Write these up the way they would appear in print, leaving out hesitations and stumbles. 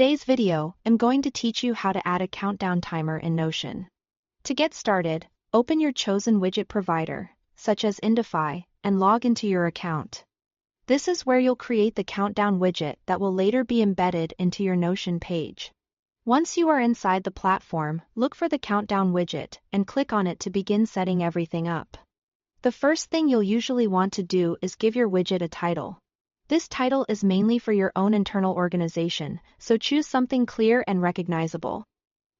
today's video, I'm going to teach you how to add a countdown timer in Notion. To get started, open your chosen widget provider, such as Indify, and log into your account. This is where you'll create the countdown widget that will later be embedded into your Notion page. Once you are inside the platform, look for the countdown widget and click on it to begin setting everything up. The first thing you'll usually want to do is give your widget a title. This title is mainly for your own internal organization, so choose something clear and recognizable.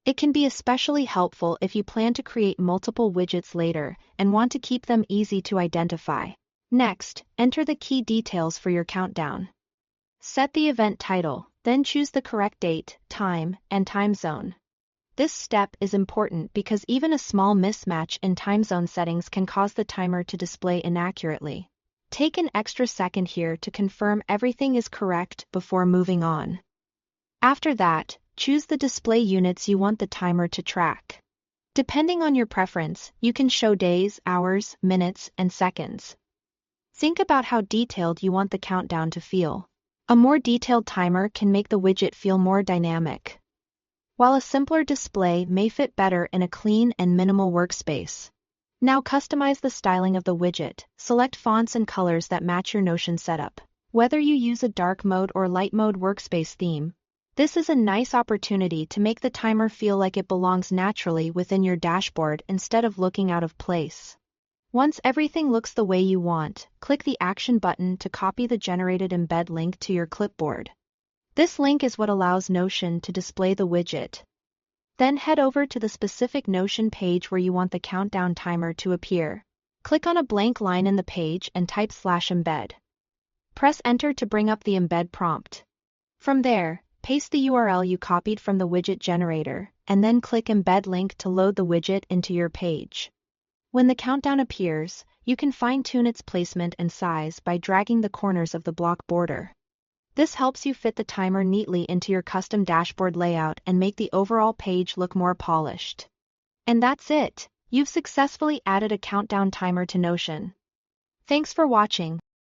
It can be especially helpful if you plan to create multiple widgets later and want to keep them easy to identify. Next, enter the key details for your countdown. Set the event title, then choose the correct date, time, and time zone. This step is important because even a small mismatch in time zone settings can cause the timer to display inaccurately. Take an extra second here to confirm everything is correct before moving on. After that, choose the display units you want the timer to track. Depending on your preference, you can show days, hours, minutes, and seconds. Think about how detailed you want the countdown to feel. A more detailed timer can make the widget feel more dynamic, while a simpler display may fit better in a clean and minimal workspace. Now customize the styling of the widget. Select fonts and colors that match your Notion setup. Whether you use a dark mode or light mode workspace theme, this is a nice opportunity to make the timer feel like it belongs naturally within your dashboard instead of looking out of place. Once everything looks the way you want, click the Action button to copy the generated embed link to your clipboard. This link is what allows Notion to display the widget. Then head over to the specific Notion page where you want the countdown timer to appear. Click on a blank line in the page and type /embed. Press Enter to bring up the embed prompt. From there, paste the URL you copied from the widget generator, and then click Embed Link to load the widget into your page. When the countdown appears, you can fine-tune its placement and size by dragging the corners of the block border. This helps you fit the timer neatly into your custom dashboard layout and make the overall page look more polished. And that's it! You've successfully added a countdown timer to Notion. Thanks for watching.